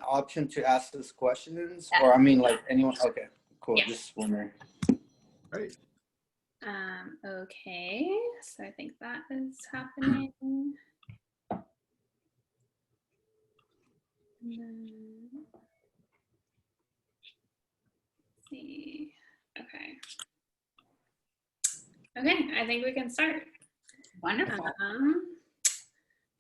option to ask us questions, Yeah. or I mean, like anyone? Okay, cool. Yeah. Just wondering. Great. Okay, so I think that is happening. And then, let's see. Okay. Okay, I think we can start. Wonderful.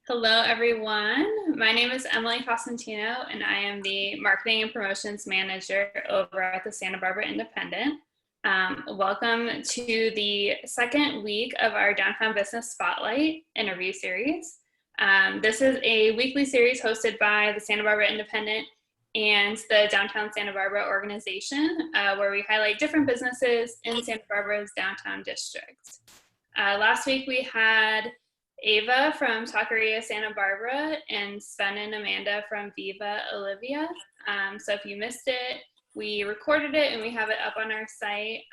Hello, everyone. My name is Emily Cosentino, and I am the Marketing and Promotions Manager over at the Santa Barbara Independent. Welcome to the second week of our Downtown Business Spotlight interview series. This is a weekly series hosted by the Santa Barbara Independent and the Downtown Santa Barbara organization, where we highlight different businesses in Santa Barbara's downtown district. Last week we had Ava from Taqueria Santa Barbara and Sven and Amanda from Viva Olivia. So if you missed it, we recorded it and we have it up on our site.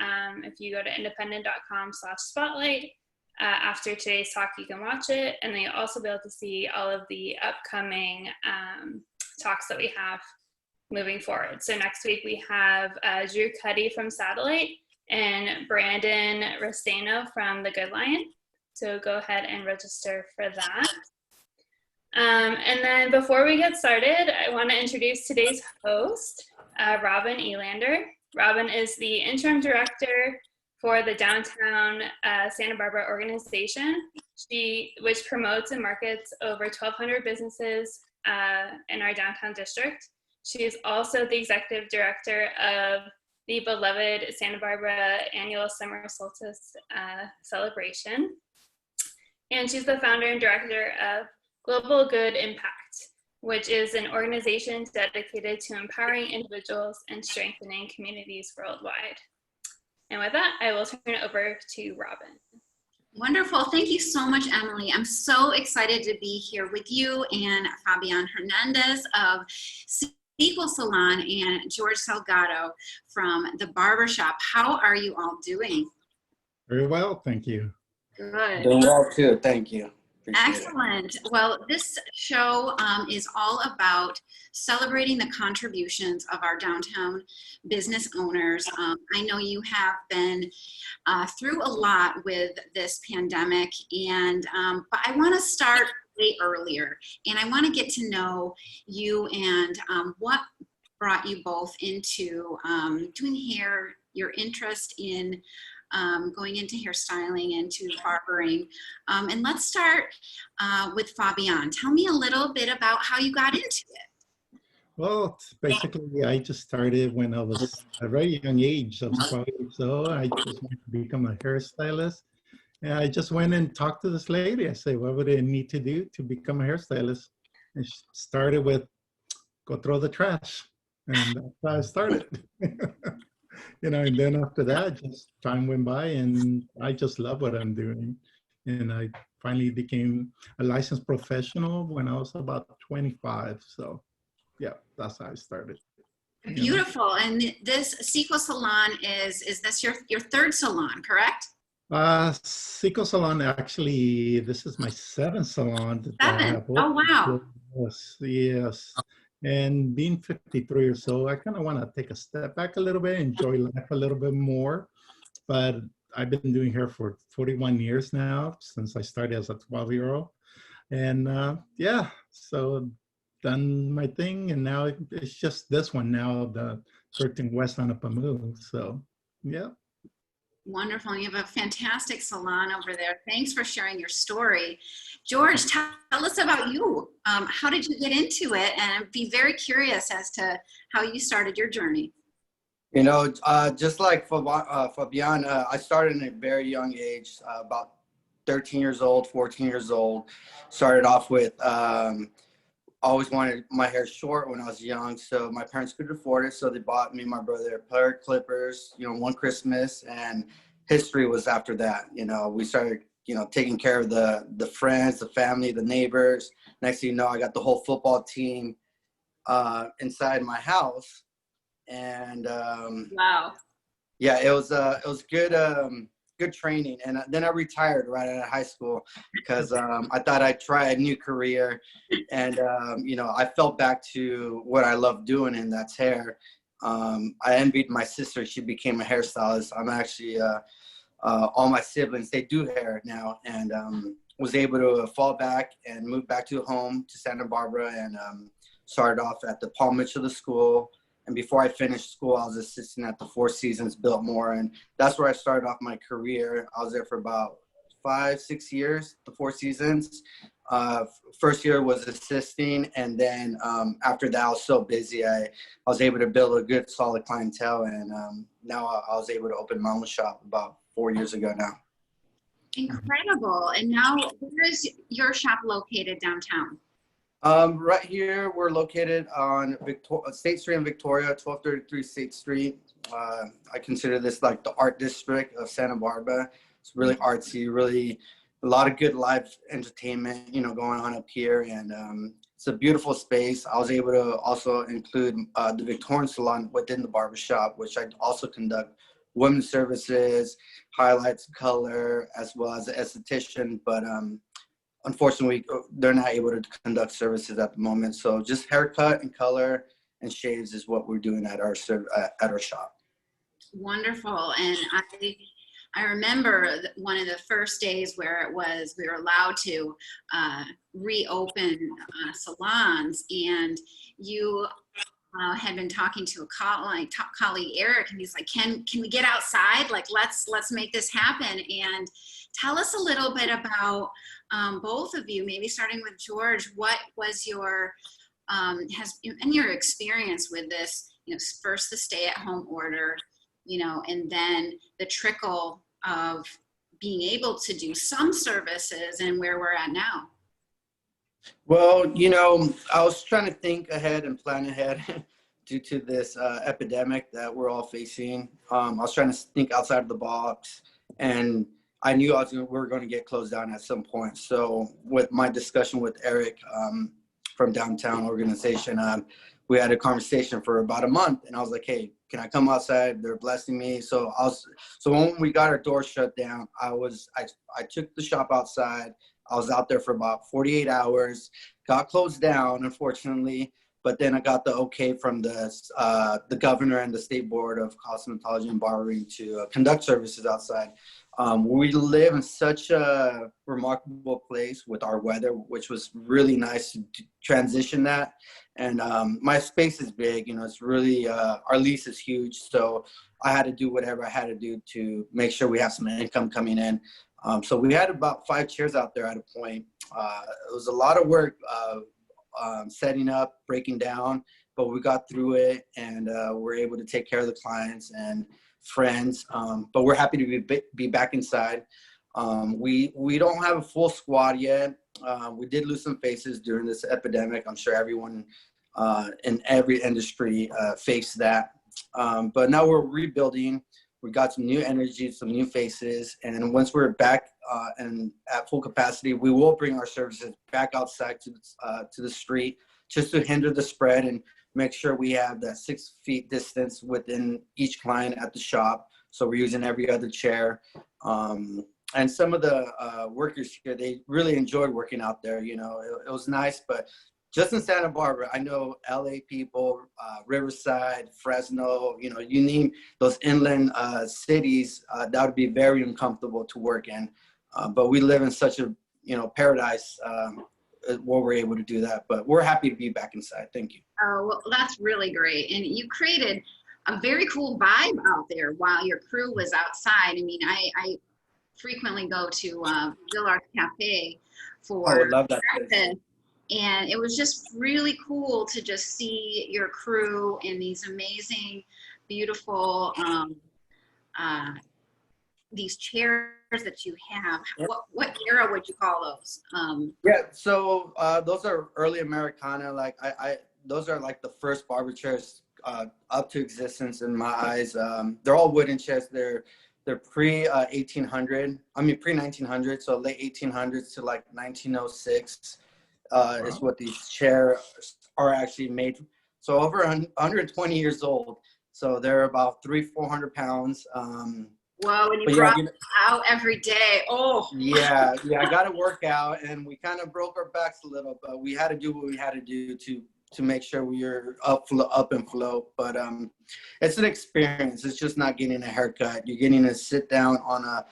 If you go to independent.com/spotlight, after today's talk, you can watch it. And then you'll also be able to see all of the upcoming talks that we have moving forward. So next week we have Drew Cuddy from Satellite and Brandon Restaino from The Good Lion. So go ahead and register for that. And then before we get started, I want to introduce today's host, Robin Elander. Robin is the interim director for the Downtown Santa Barbara organization, which promotes and markets over 1,200 businesses in our downtown district. She is also the executive director of the beloved Santa Barbara annual summer solstice celebration. And she's the founder and director of Global Good Impact, which is an organization dedicated to empowering individuals and strengthening communities worldwide. And with that, I will turn it over to Robin. Wonderful. Thank you so much, Emily. I'm so excited to be here with you and Fabian Hernandez of Salon and Jorge Salgado from the Barbershop. How are you all doing? Very well, thank you. Good. Doing well too. Thank you. Appreciate Excellent. Well, this show is all about celebrating the contributions of our downtown business owners. I know you have been through a lot with this pandemic, and but I want to start way earlier, and I want to get to know you and what brought you both into doing hair, your interest in going into hairstyling and to barbering. And let's start with Fabian. Tell me a little bit about how you got into it. Well, basically, I just started when I was a very young age. I was 12 years old. I just wanted to become a hairstylist. And I just went and talked to this lady. I said, what would I need to do to become a hairstylist? And she started with, go throw the trash. And that's how I started. You know, and then after that, just time went by and I just love what I'm doing. And I finally became a licensed professional when I was about 25. So yeah, that's how I started. Beautiful. And this Salon is this your third salon, correct? Salon, actually, this is my seventh salon. Seven. Oh, wow. Yes. And being 53 or so, I kind of want to take a step back a little bit, enjoy life a little bit more. But I've been doing hair for 41 years now, since I started as a 12-year-old. And yeah, so done my thing. And now it's just this one now, the 13 West on Pamu. So yeah. Wonderful. You have a fantastic salon over there. Thanks for sharing your story. George, tell us about you. How did you get into it? And I'd be very curious as to how you started your journey. You know, just like Fabian, I started at a very young age, about 13 years old, 14 years old. Started off with, always wanted my hair short when I was young, so my parents couldn't afford it, so they bought me and my brother a pair of clippers, you know, one Christmas, and history was after that. You know, we started, you know, taking care of the friends, the family, the neighbors. Next thing you know, I got the whole football team inside my house, and wow. Yeah, it was good good training. And then I retired right out of high school because I thought I'd try a new career. And, you know, I fell back to what I love doing, and that's hair. I envied my sister. She became a hairstylist. I'm actually, all my siblings, they do hair now, and was able to fall back and move back to home to Santa Barbara, and started off at the Paul Mitchell School. And before I finished school, I was assistant at the Four Seasons Biltmore, and that's where I started off my career. I was there for about 5-6 years, the Four Seasons. First year was assisting, and then after that, I was so busy, I was able to build a good, solid clientele, and now I was able to open my own shop about 4 years ago now. Incredible. And now, where is your shop located downtown? Right here, we're located on State Street in Victoria, 1233 State Street. I consider this like the art district of Santa Barbara. It's really artsy, really a lot of good live entertainment, you know, going on up here. And it's a beautiful space. I was able to also include the Victorian Salon within the barbershop, which I also conduct women's services, highlights, color, as well as an esthetician. But unfortunately, they're not able to conduct services at the moment. So just haircut and color and shaves is what we're doing at our shop. Wonderful. And I remember one of the first days where it was, we were allowed to reopen salons, and you had been talking to a colleague, Eric, and he's like, can we get outside? Like, let's make this happen. And tell us a little bit about both of you, maybe starting with George. What was your your experience with this, you know, first the stay-at-home order, you know, and then the trickle of being able to do some services and where we're at now? Well, you know, I was trying to think ahead and plan ahead due to this epidemic that we're all facing. I was trying to think outside of the box, and I knew we were going to get closed down at some point. So with my discussion with Eric from Downtown Organization, we had a conversation for about a month, and I was like, hey, can I come outside? They're blessing me. So when we got our doors shut down, I took the shop outside. I was out there for about 48 hours, got closed down, unfortunately, but then I got the okay from the governor and the State Board of Cosmetology and Barbering to conduct services outside. We live in such a remarkable place with our weather, which was really nice to transition that. And my space is big, you know, it's really, our lease is huge. So I had to do whatever I had to do to make sure we have some income coming in. So we had about 5 chairs out there at a point. It was a lot of work setting up, breaking down, but we got through it, and we're able to take care of the clients and friends. But we're happy to be back inside. We don't have a full squad yet. We did lose some faces during this epidemic. I'm sure everyone in every industry faced that. But now we're rebuilding. We got some new energy, some new faces, and once we're back and at full capacity, we will bring our services back outside to the street, just to hinder the spread and make sure we have that 6 feet distance within each client at the shop. So we're using every other chair. And some of the workers here, they really enjoyed working out there. You know, it was nice, but just in Santa Barbara, I know LA people, Riverside, Fresno, you know, you name those inland cities, that would be very uncomfortable to work in. But we live in such a, you know, paradise where we're able to do that. But we're happy to be back inside. Thank you. Oh, well, that's really great. And you created a very cool vibe out there while your crew was outside. I mean, I frequently go to Villard Cafe for breakfast. And it was just really cool to just see your crew in these amazing, beautiful, these chairs that you have. What era would you call those? Yeah, so those are early Americana. Like those are like the first barber chairs up to existence in my eyes. They're all wooden chairs. They're pre 1800. I mean pre 1900. So late 1800s to like 1906. Is what these chairs are actually made. So over 120 years old. So they're about 300-400 pounds. Whoa, and you But yeah, brought it out every day. Oh. yeah, I got to work out, and we kind of broke our backs a little, but we had to do what we had to do to make sure we were up and float. But it's an experience. It's just not getting a haircut. You're getting to sit down on a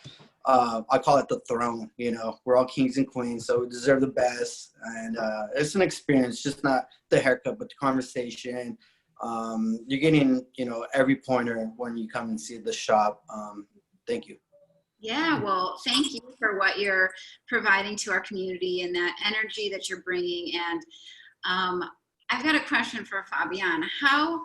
I call it the throne. You know, we're all kings and queens, so we deserve the best. And it's an experience, just not the haircut, but the conversation. You're getting, you know, every pointer when you come and see the shop. Thank you. Yeah, well, thank you for what you're providing to our community and that energy that you're bringing. And I've got a question for Fabian. How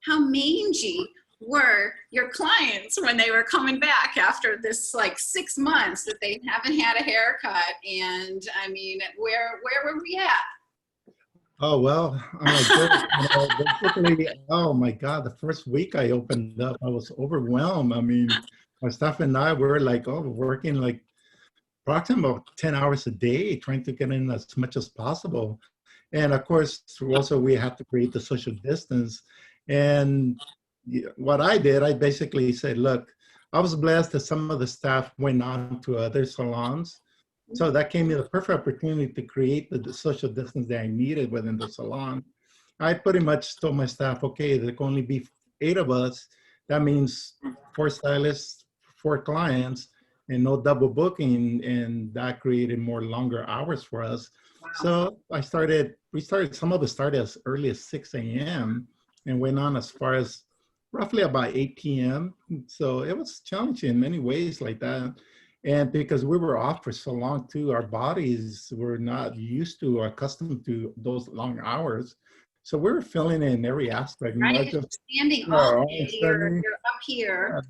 mangy were your clients when they were coming back after this like 6 months that they haven't had a haircut? And I mean, where were we at? Oh, well, basically, oh my God, the first week I opened up, I was overwhelmed. I mean, my staff and I were like, oh, working like approximately about 10 hours a day, trying to get in as much as possible. And of course, also we have to create the social distance. And what I did, I basically said, look, I was blessed that some of the staff went on to other salons. So that gave me the perfect opportunity to create the social distance that I needed within the salon. I pretty much told my staff, okay, there can only be 8 of us. That means 4 stylists, 4 clients, and no double booking. And that created more longer hours for us. Wow. So some of it started as early as 6 a.m. and went on as far as roughly about 8 p.m. So it was challenging in many ways like that. And because we were off for so long too, our bodies were not used to or accustomed to those long hours. So we were feeling it in every aspect. Right, Not you're just standing all day, you're up here. yeah,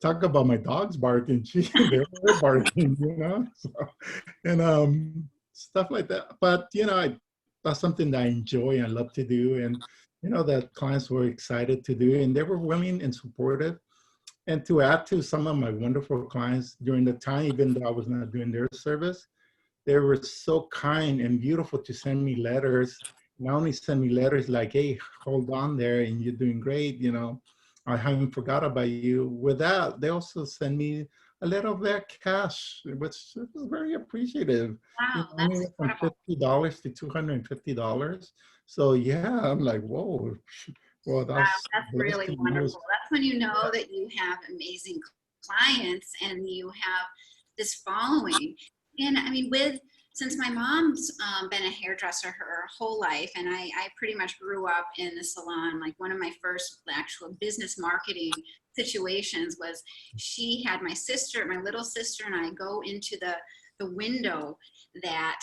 talk about my dogs barking. They were barking, you know. So, and stuff like that. But you know, that's something that I enjoy and love to do, and you know that clients were excited to do, and they were willing and supportive. And to add to some of my wonderful clients during the time, even though I was not doing their service, they were so kind and beautiful to send me letters. Not only send me letters like, hey, hold on there and you're doing great, you know, I haven't forgot about you. With that, they also send me a little of their cash, which was very appreciative. You Wow, know, that's anywhere from incredible. $50 to $250. So yeah, I'm like, whoa. Well, Wow, that's that's really blessing. wonderful. That's when you know that you have amazing clients and you have this following. And I mean, since my mom's been a hairdresser her whole life, and I pretty much grew up in the salon, like one of my first actual business marketing situations was she had my little sister and I go into the window that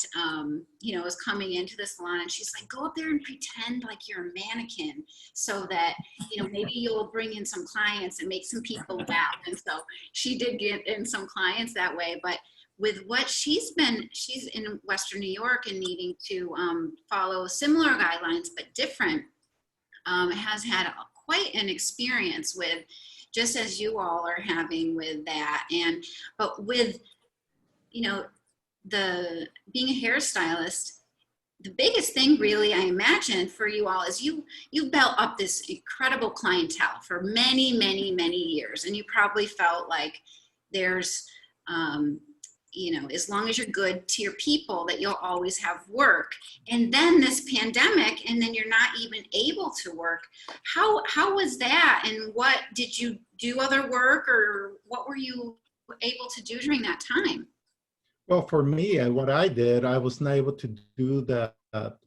you know, is coming into the salon, and she's like, go up there and pretend like you're a mannequin so that, you know, maybe you'll bring in some clients and make some people laugh. And so she did get in some clients that way. But with what she's in Western New York and needing to follow similar guidelines but different, has had quite an experience with, just as you all are having with that. And but with, you know, being a hairstylist, the biggest thing really, I imagine, for you all is you built up this incredible clientele for many, many, many years. And you probably felt like there's, you know, as long as you're good to your people, that you'll always have work. And then this pandemic, and then you're not even able to work. How was that? And what did you do other work, or what were you able to do during that time? Well, for me, what I did, I was not able to do the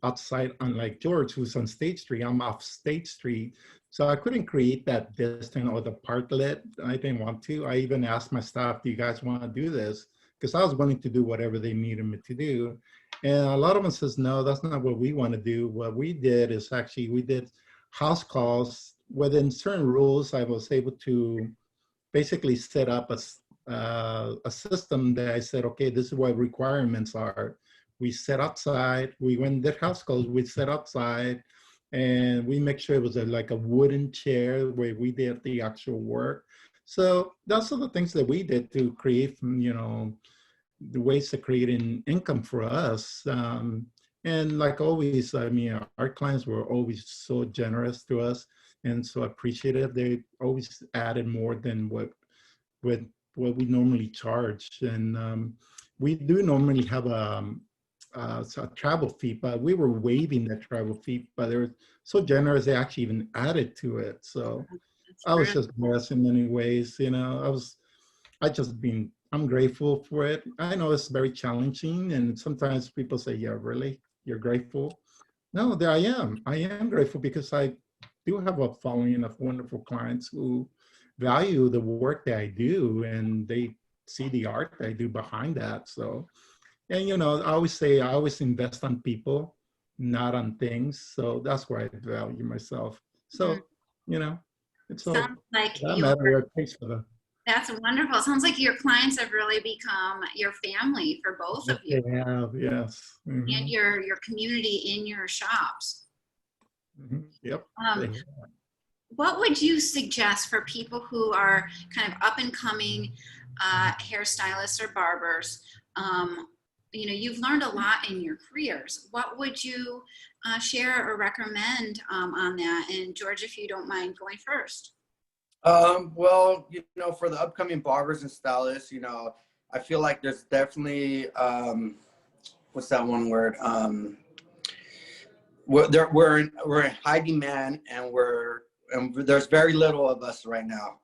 outside, unlike George, who's on State Street. I'm off State Street. So I couldn't create that distance or the parklet. I didn't want to. I even asked my staff, do you guys want to do this? Because I was willing to do whatever they needed me to do. And a lot of them says, no, that's not what we want to do. What we did is actually, we did house calls. Within certain rules, I was able to basically set up a system that I said, okay, this is what requirements are. We set outside, we went did house calls, we set outside, and we make sure it was like a wooden chair where we did the actual work. So those are the things that we did to create, you know, the ways to create an income for us. And like always, I mean, our clients were always so generous to us and so appreciative. They always added more than what what we normally charge. And we do normally have a travel fee, but we were waiving that travel fee, but they were so generous, they actually even added to it. So That's I was great. just blessed in many ways, I'm grateful for it. I know it's very challenging, and sometimes people say, yeah, really? You're grateful? No, there I am. I am grateful because I do have a following of wonderful clients who value the work that I do, and they see the art that I do behind that. So, and I always say I always invest on people, not on things. So that's where I value myself. Mm. So, you know, it's all Sounds like that matter what it takes for the that's wonderful. Sounds like your clients have really become your family for both of you, they have, yes. and your community in your shops. Yep. Um, what would you suggest for people who are kind of up and coming hairstylists or barbers? You've learned a lot in your careers. What would you share or recommend on that? And George, if you don't mind going first. Well, for the upcoming barbers and stylists, I feel like there's definitely, what's that one word? We're in high demand, and there's very little of us right now.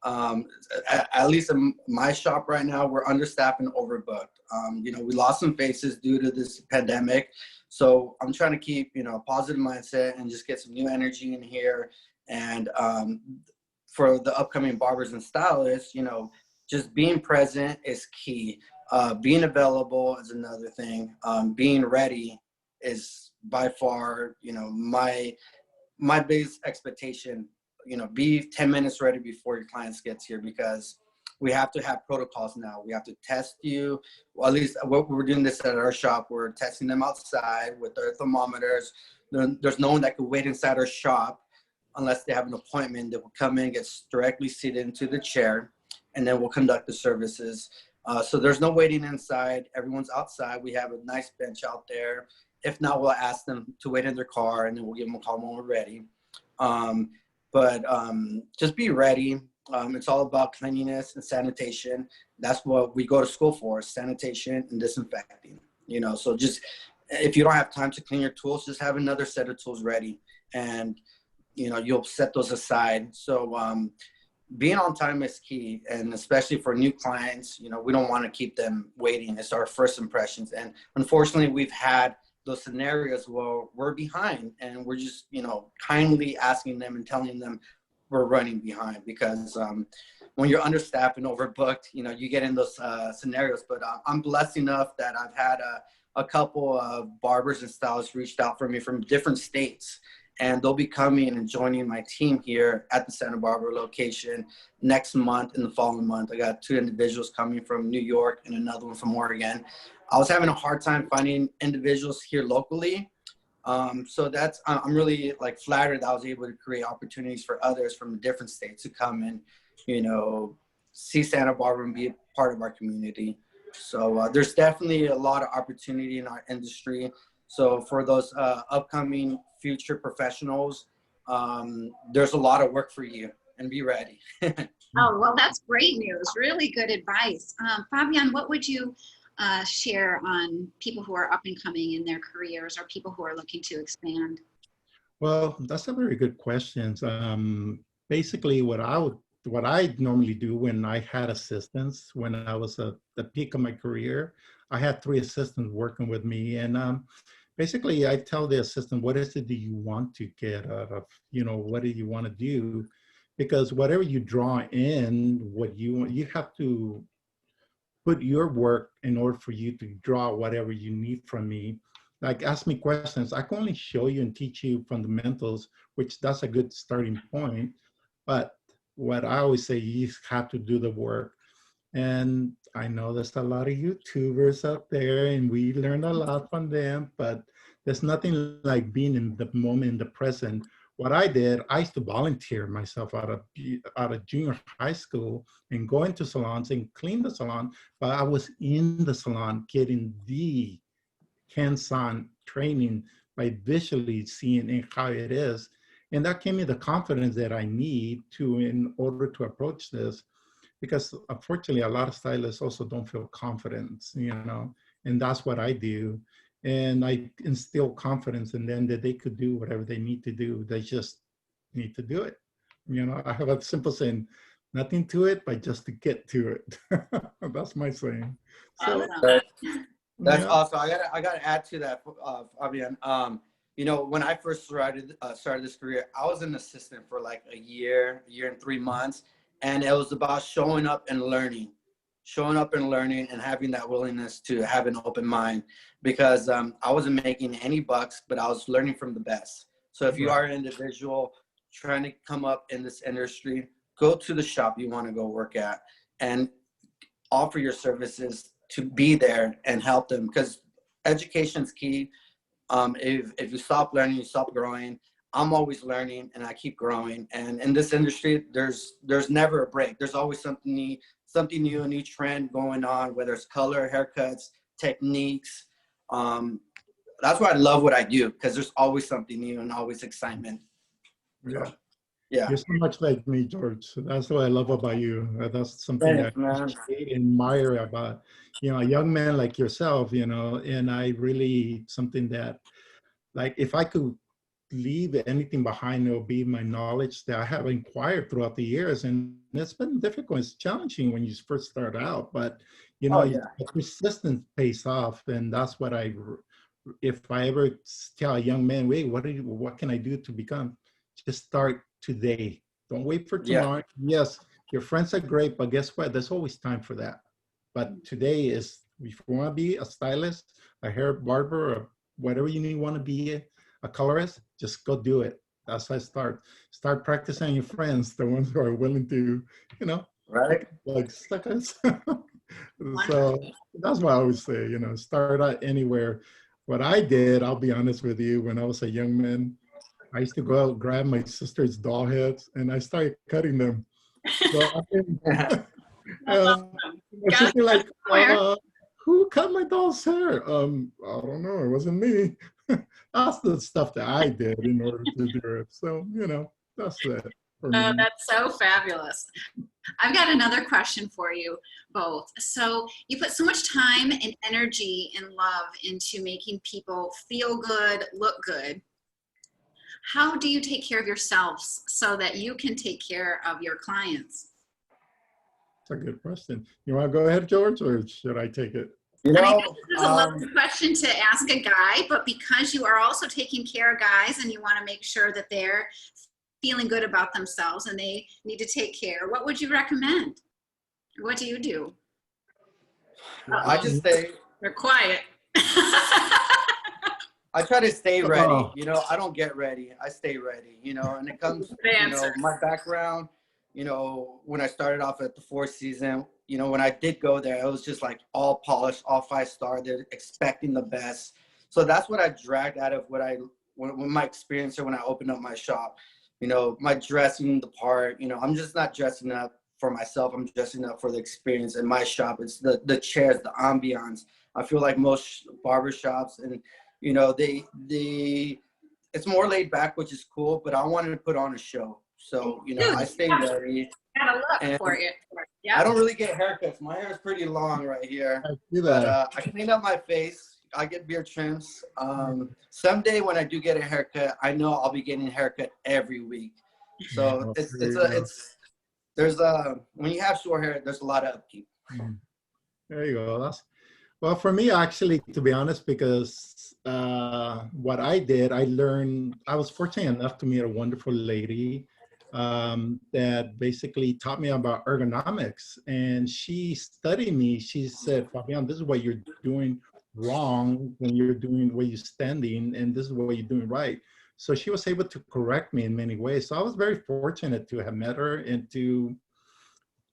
At least in my shop right now, we're understaffed and overbooked. We lost some faces due to this pandemic. So I'm trying to keep, a positive mindset and just get some new energy in here. And, for the upcoming barbers and stylists, just being present is key. Being available is another thing. Being ready is by far, my biggest expectation. Be 10 minutes ready before your clients gets here, because we have to have protocols now. We have to test you. Well, at least what we're doing this at our shop, we're testing them outside with their thermometers. There's no one that could wait inside our shop unless they have an appointment. They will come in, get directly seated into the chair, and then we'll conduct the services. So there's no waiting inside. Everyone's outside. We have a nice bench out there. If not, we'll ask them to wait in their car, and then we'll give them a call when we're ready. But just be ready. It's all about cleanliness and sanitation. That's what we go to school for, sanitation and disinfecting. So just, if you don't have time to clean your tools, just have another set of tools ready. And you'll set those aside. So being on time is key, and especially for new clients, we don't want to keep them waiting. It's our first impressions. And unfortunately, we've had those scenarios where we're behind, and we're just, kindly asking them and telling them we're running behind, because when you're understaffed and overbooked, you get in those scenarios. But I'm blessed enough that I've had a couple of barbers and stylists reached out for me from different states, and they'll be coming and joining my team here at the Santa Barbara location next month and the following month. I got 2 individuals coming from New York and another one from Oregon. I was having a hard time finding individuals here locally. So I'm really flattered that I was able to create opportunities for others from different states to come and, see Santa Barbara and be a part of our community. So there's definitely a lot of opportunity in our industry. So for those upcoming future professionals, there's a lot of work for you, and be ready. Oh, well, that's great news. Really good advice. Fabian, what would you share on people who are up and coming in their careers, or people who are looking to expand? Well, that's a very good question. Basically, what I normally do when I had assistants, when I was at the peak of my career, I had 3 assistants working with me, and basically I tell the assistant, what is it that you want to get out of, what do you want to do? Because whatever you draw in, what you want, you have to put your work in order for you to draw whatever you need from me. Like, ask me questions. I can only show you and teach you fundamentals, which that's a good starting point. But what I always say, you have to do the work. And I know there's a lot of YouTubers out there, and we learn a lot from them, but there's nothing like being in the moment, in the present. What I did, I used to volunteer myself out of junior high school and go into salons and clean the salon, but I was in the salon getting the hands-on training by visually seeing how it is. And that gave me the confidence that I need to, in order to approach this. because unfortunately, a lot of stylists also don't feel confidence, you know, and that's what I do. And I instill confidence in them that they could do whatever they need to do. They just need to do it. You know, I have a simple saying, nothing to it, but just to get to it. That's my saying. So, That's yeah. awesome. I gotta add to that, Fabian. You know, when I first started this career, I was an assistant for like a year and 3 months, and it was about showing up and learning, and having that willingness to have an open mind, because I wasn't making any bucks, but I was learning from the best. So if you are an individual trying to come up in this industry, go to the shop you want to go work at and offer your services to be there and help them, because education's key. If you stop learning, you stop growing. I'm always learning and I keep growing. And in this industry, there's never a break. There's always something new, a new trend going on, whether it's color, haircuts, techniques. That's why I love what I do, because there's always something new and always excitement. Yeah. So, yeah. You're so much like me, George. So that's what I love about you. That's something Thanks, that man. I admire about, you know, a young man like yourself, you know, and I really, something that, like, if I could leave anything behind, it will be my knowledge that I have acquired throughout the years. And it's been difficult. It's challenging when you first start out, but, you know, Oh, yeah. persistence pays off. And that's what if I ever tell a young man, wait, what can I do to become? Just start today. Don't wait for tomorrow. Yeah. Yes, your friends are great, but guess what? There's always time for that. But today is, if you want to be a stylist, a hair barber, or whatever you want to be, a colorist, just go do it. That's how I start practicing your friends, the ones who are willing to, you know, Right. like suckers. So that's what I always say, you know, start out anywhere. What I did, I'll be honest with you, when I was a young man, I used to go out, grab my sister's doll heads, and I started cutting them. So my sister like, who cut my doll's hair? I don't know. It wasn't me. That's the stuff that I did in order to do it. So, you know, that's it for me. Oh, that's so fabulous. I've got another question for you both. So you put so much time and energy and love into making people feel good, look good. How do you take care of yourselves so that you can take care of your clients? That's a good question. You want to go ahead, George, or should I take it? You I know, mean, this is a lovely question to ask a guy, but because you are also taking care of guys and you want to make sure that they're feeling good about themselves and they need to take care, what would you recommend? What do you do? I just stay. They're quiet. I try to stay ready. You know, I don't get ready. I stay ready. You know, and it comes. You know, my background. You know, when I started off at the Four Seasons, you know, when I did go there, it was just like all polished, all 5-star. They're expecting the best. So that's what I dragged out of when my experience or when I opened up my shop. You know, my dressing the part. You know, I'm just not dressing up for myself. I'm dressing up for the experience in my shop. It's the chairs, the ambiance. I feel like most barbershops and, you know, it's more laid back, which is cool, but I wanted to put on a show. So, you know, I stay ready. Got a look for you. Yeah. I don't really get haircuts. My hair is pretty long right here. I see that. But I clean up my face. I get beard trims. Someday when I do get a haircut, I know I'll be getting a haircut every week. So when you have short hair, there's a lot of upkeep. There you go. Well, for me, actually, to be honest, because what I did, I was fortunate enough to meet a wonderful lady that basically taught me about ergonomics. And she studied me. She said, Fabian, this is what you're doing wrong when you're doing where you're standing, and this is what you're doing right. So she was able to correct me in many ways. So I was very fortunate to have met her and to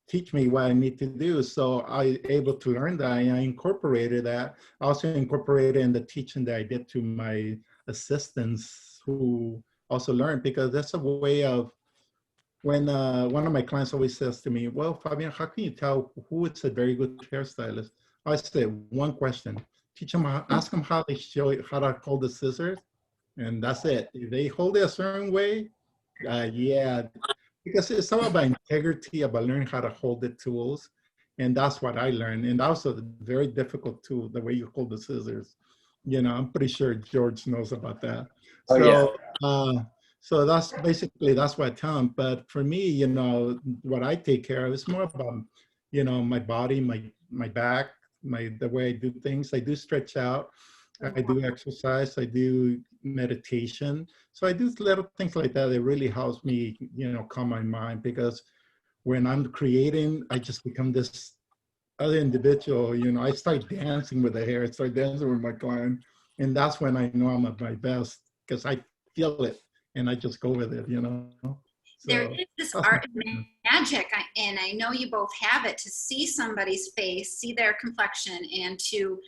teach me what I need to do. So I was able to learn that, and I incorporated that. I also incorporated in the teaching that I did to my assistants who also learned, because that's a way of, when one of my clients always says to me, well, Fabian, how can you tell who is a very good hairstylist? I say one question, teach them, ask them how they how to hold the scissors, and that's it. If they hold it a certain way, yeah. because it's all about integrity, about learning how to hold the tools. And that's what I learned. And also very difficult tool, the way you hold the scissors. You know, I'm pretty sure George knows about that. Oh, So, so that's basically, that's what I tell him. But for me, you know, what I take care of is more about, you know, my body, my back, the way I do things. I do stretch out. I do exercise. I do meditation. So I do little things like that. It really helps me, you know, calm my mind, because when I'm creating, I just become this other individual. You know, I start dancing with the hair. I start dancing with my client. And that's when I know I'm at my best, because I feel it and I just go with it, you know. There So is this that's art my- and magic, and I know you both have it, to see somebody's face, see their complexion, and to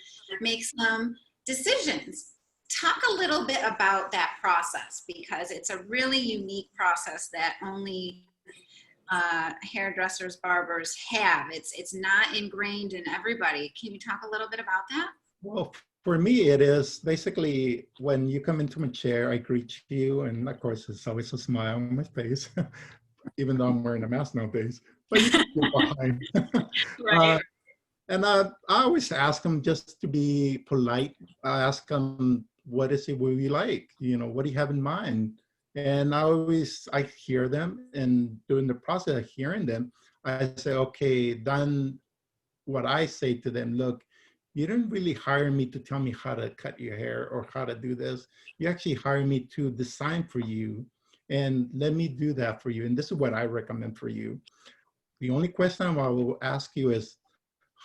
make some decisions. Talk a little bit about that process, because it's a really unique process that only hairdressers, barbers have. It's not ingrained in everybody. Can you talk a little bit about that? Well, for me, it is basically when you come into my chair, I greet you. And of course, it's always a smile on my face, even though I'm wearing a mask nowadays. But you can go behind. Right. And I always ask them just to be polite. I ask them, what is it we like? You know, what do you have in mind? And I hear them, and during the process of hearing them, I say, okay, then what I say to them, look, you didn't really hire me to tell me how to cut your hair or how to do this. You actually hired me to design for you, and let me do that for you. And this is what I recommend for you. The only question I will ask you is,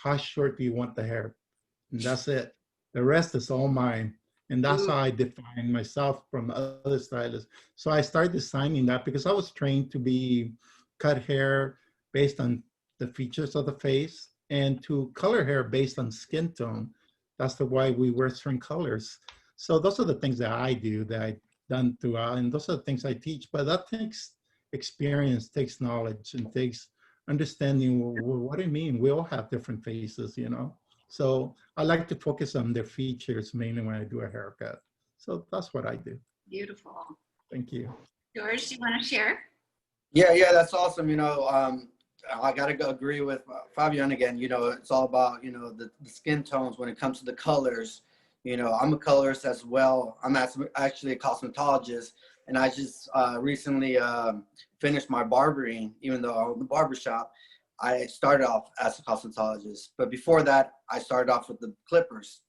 how short do you want the hair? And that's it. The rest is all mine. And that's how I define myself from other stylists. So I started designing that because I was trained to be cut hair based on the features of the face, and to color hair based on skin tone. That's the why we wear certain colors. So those are the things that I do, that I've done throughout, and those are the things I teach. But that takes experience, takes knowledge, and takes understanding what I mean. We all have different faces, you know. So I like to focus on their features mainly when I do a haircut. So that's what I do. Beautiful. Thank you. George, do you want to share? Yeah, that's awesome. You know, I gotta agree with Fabian again. You know, it's all about, you know, the skin tones when it comes to the colors. You know, I'm a colorist as well. I'm actually a cosmetologist, and I just recently finished my barbering. Even though I own the barbershop, I started off as a cosmetologist. But before that, I started off with the clippers.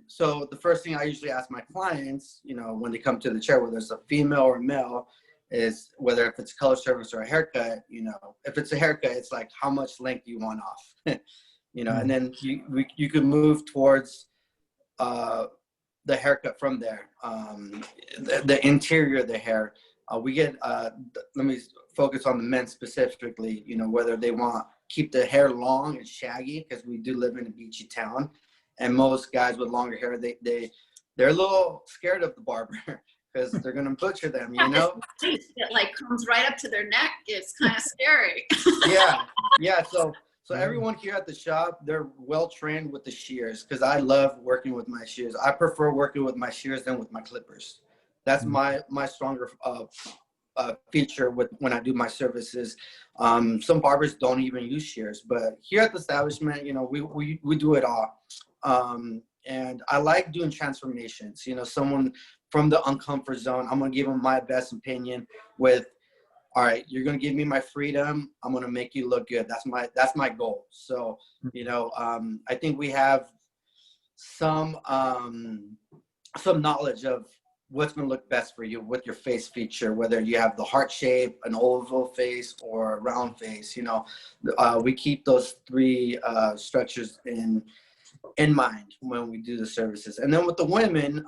So the first thing I usually ask my clients, you know, when they come to the chair, whether it's a female or a male, is whether if it's color service or a haircut. You know, if it's a haircut, it's like, how much length do you want off? You know, and then you could move towards the haircut from there. The interior of the hair, we get, let me focus on the men specifically, you know, whether they want keep the hair long and shaggy, because we do live in a beachy town, and most guys with longer hair, they're a little scared of the barber because they're going to butcher them, you know? It like comes right up to their neck. It's kind of scary. Yeah. So everyone here at the shop, they're well trained with the shears, because I love working with my shears. I prefer working with my shears than with my clippers. That's my stronger feature when I do my services. Some barbers don't even use shears, but here at the establishment, you know, we do it all. And I like doing transformations. You know, someone from the uncomfort zone, I'm gonna give them my best opinion with, all right, you're gonna give me my freedom, I'm gonna make you look good. That's my goal. So, you know, I think we have some knowledge of what's gonna look best for you with your face feature, whether you have the heart shape, an oval face, or a round face. You know, we keep those three structures in mind when we do the services. And then with the women,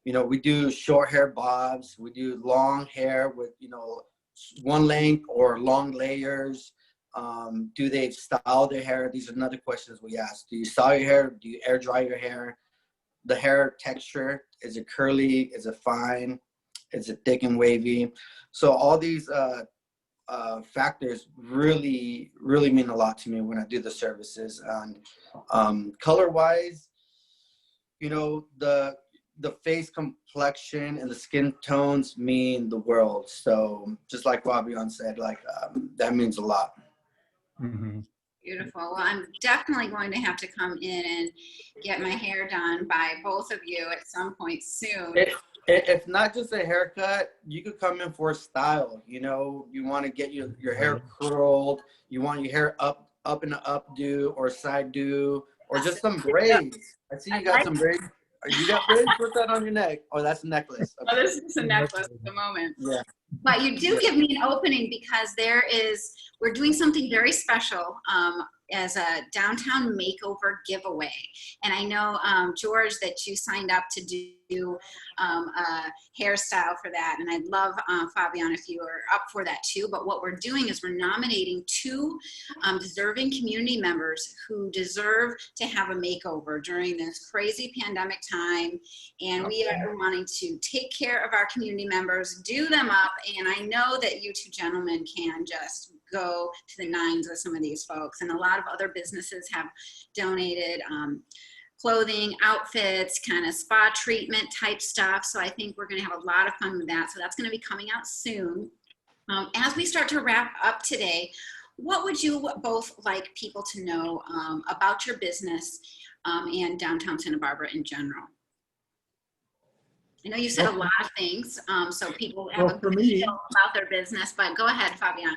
you know, we do short hair bobs, we do long hair with, you know, one length or long layers. Do they style their hair? These are another questions we ask. Do you style your hair? Do you air dry your hair? The hair texture, is it curly? Is it fine? Is it thick and wavy? So all these factors really mean a lot to me when I do the services. And color wise, you know, the face complexion and the skin tones mean the world. So just like Fabian said, like that means a lot. Mm-hmm. Beautiful. Well, I'm definitely going to have to come in and get my hair done by both of you at some point soon. If not just a haircut, you could come in for a style. You know, you want to get your hair curled, you want your hair up in an updo or side do, or just some braids. I see you got some braids. You got braids? Put that on your neck. Oh, that's a necklace. Okay. Oh, this is a necklace at the moment. Yeah. But you do give me an opening because we're doing something very special as a downtown makeover giveaway. And I know, George, that you signed up to do a hairstyle for that. And I'd love, Fabian, if you are up for that too. But what we're doing is we're nominating 2 deserving community members who deserve to have a makeover during this crazy pandemic time. And we are wanting to take care of our community members, do them up. And I know that you 2 gentlemen can just go to the nines with some of these folks. And a lot of other businesses have donated clothing, outfits, kind of spa treatment type stuff. So I think we're going to have a lot of fun with that. So that's going to be coming out soon. As we start to wrap up today, what would you both like people to know about your business and downtown Santa Barbara in general? I know you said a lot of things, so people have a good feel about their business, but go ahead, Fabian.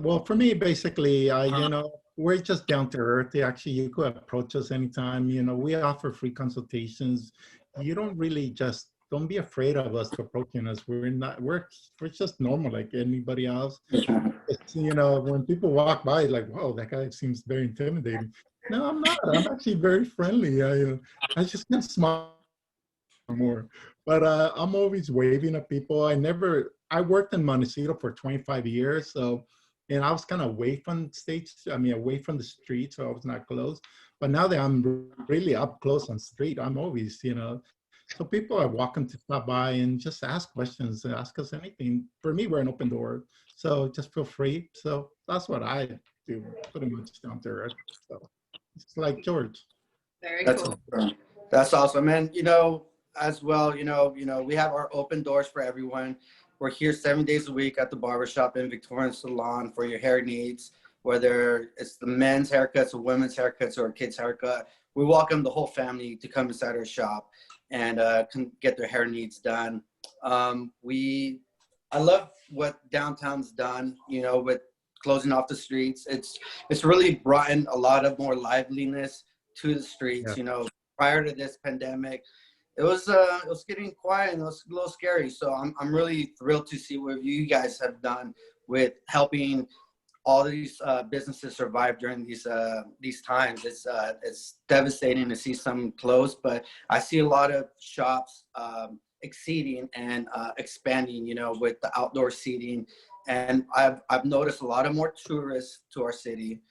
Well, for me, basically, you know, we're just down to earth. Actually, you could approach us anytime. You know, we offer free consultations. You don't really don't be afraid of us approaching us. We're just normal like anybody else. It's, you know, when people walk by, like, whoa, that guy seems very intimidating. No, I'm not. I'm actually very friendly. I just can smile more. But I'm always waving at people. I worked in Montecito for 25 years. So, and I was kind of away from away from the street. So I was not close. But now that I'm really up close on street, I'm always, you know, so people are welcome to stop by and just ask questions, ask us anything. For me, we're an open door. So just feel free. So that's what I do, pretty much down to earth. So it's like George. Very cool. That's awesome. And, you know, as well, you know, we have our open doors for everyone. We're here 7 days a week at the Barbershop in Victorian Salon for your hair needs, whether it's the men's haircuts or women's haircuts or a kid's haircut. We welcome the whole family to come inside our shop and get their hair needs done. I love what downtown's done, you know, with closing off the streets. It's really brought in a lot of more liveliness to the streets. Yeah. You know, prior to this pandemic, it was getting quiet and it was a little scary. So I'm really thrilled to see what you guys have done with helping all these businesses survive during these times. It's devastating to see some close, but I see a lot of shops exceeding and expanding, you know, with the outdoor seating. And I've noticed a lot of more tourists to our city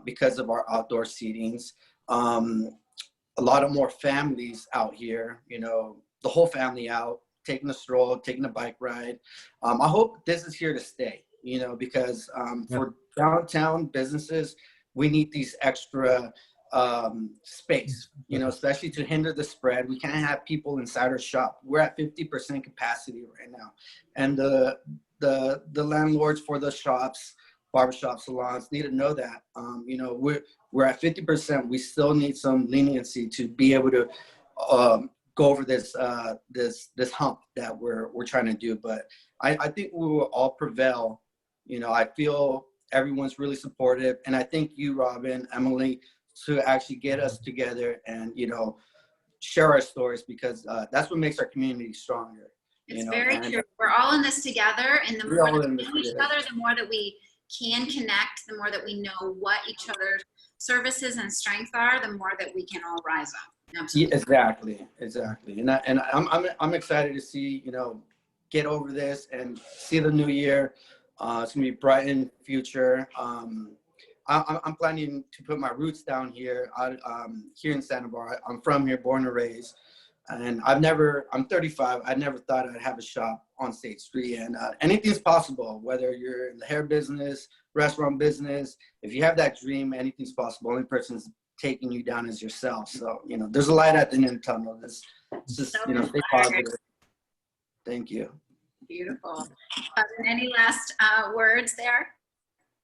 because of our outdoor seatings. A lot of more families out here, you know, the whole family out, taking a stroll, taking a bike ride. I hope this is here to stay, you know, because for downtown businesses, we need these extra space, you know, especially to hinder the spread. We can't have people inside our shop. We're at 50% capacity right now. And the landlords for the shops, barbershop salons need to know that, you know, we're at 50%. We still need some leniency to be able to go over this hump that we're trying to do. But I think we will all prevail. You know, I feel everyone's really supportive, and I thank you, Robin, Emily, to actually get us together and, you know, share our stories, because that's what makes our community stronger. It's very true. We're all in this together, and the more that we know each other, the more that we can connect, the more that we know what each other's services and strengths are, the more that we can all rise up. Absolutely. Yeah, exactly. And I'm excited to see, you know, get over this and see the new year. It's gonna be bright in the future. I'm planning to put my roots down here, here in Santa Barbara. I'm from here, born and raised. And I'm 35. I never thought I'd have a shop on State Street, and anything's possible, whether you're in the hair business, restaurant business. If you have that dream, anything's possible. Only person's taking you down is yourself. So, you know, there's a light at the end of the tunnel. It's just, So stay inspired. positive. Thank you. Beautiful. Any last words there?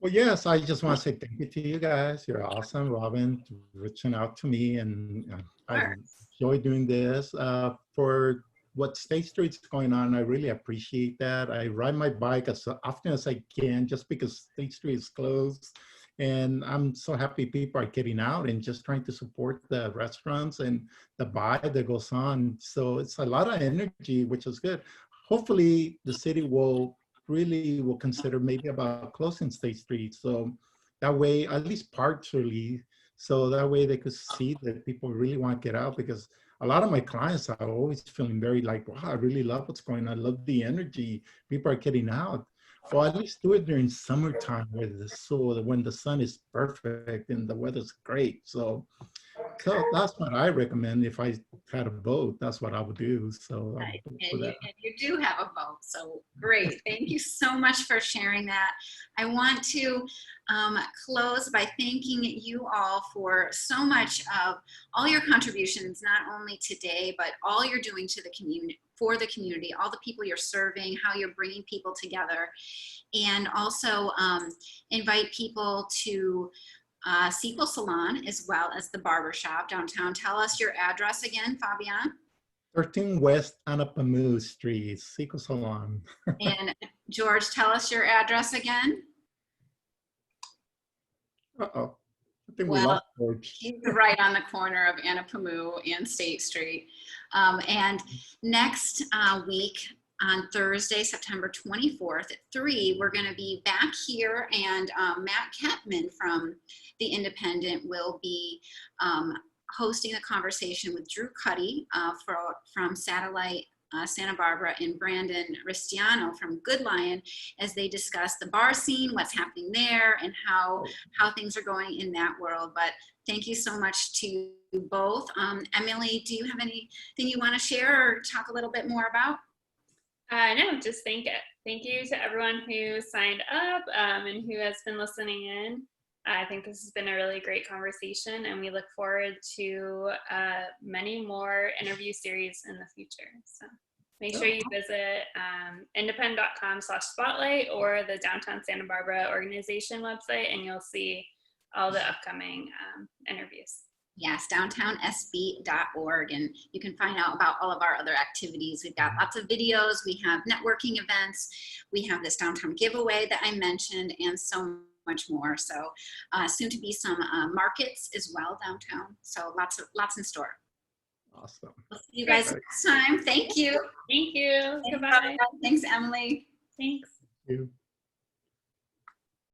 Well, yes, I just want to say thank you to you guys. You're awesome, Robin, reaching out to me, and I Sure. enjoy doing this. For what State Street's going on, I really appreciate that. I ride my bike as often as I can, just because State Street is closed. And I'm so happy people are getting out and just trying to support the restaurants and the buy that goes on. So it's a lot of energy, which is good. Hopefully, the city will consider maybe about closing State Street. So that way, at least partially, so that way they could see that people really want to get out, because a lot of my clients are always feeling very like, wow, I really love what's going on. I love the energy. People are getting out. Well, at least do it during summertime when the sun is perfect and the weather's great. So that's what I recommend. If I had a boat, that's what I would do. So I would go for that. And you do have a boat, so great. Thank you so much for sharing that. I want to close by thanking you all for so much of all your contributions, not only today, but all you're doing to the community, for the community, all the people you're serving, how you're bringing people together, and also invite people to Sequel Salon as well as the Barbershop downtown. Tell us your address again, Fabian. 13 West Anapamu Street, Sequel Salon. And George, tell us your address again. Uh-oh. I think we Well, lost George. he's right on the corner of Anapamu and State Street. And next week on Thursday, September 24th at 3, we're going to be back here, and Matt Kettman from The Independent will be hosting a conversation with Drew Cuddy from Satellite Santa Barbara, and Brandon Ristiano from Good Lion, as they discuss the bar scene, what's happening there, and how things are going in that world. But thank you so much to you both. Emily, do you have anything you want to share or talk a little bit more about? No, just thank you to everyone who signed up and who has been listening in. I think this has been a really great conversation, and we look forward to many more interview series in the future. So make sure you visit independent.com/spotlight or the Downtown Santa Barbara organization website, and you'll see all the upcoming interviews. Yes, downtownsb.org, and you can find out about all of our other activities. We've got lots of videos, we have networking events, we have this downtown giveaway that I mentioned, and so much more. So soon to be some markets as well downtown. So lots in store. Awesome. We'll see you guys next time. Thank you. Thank you. Goodbye. Thanks, Emily. Thanks. Thank you.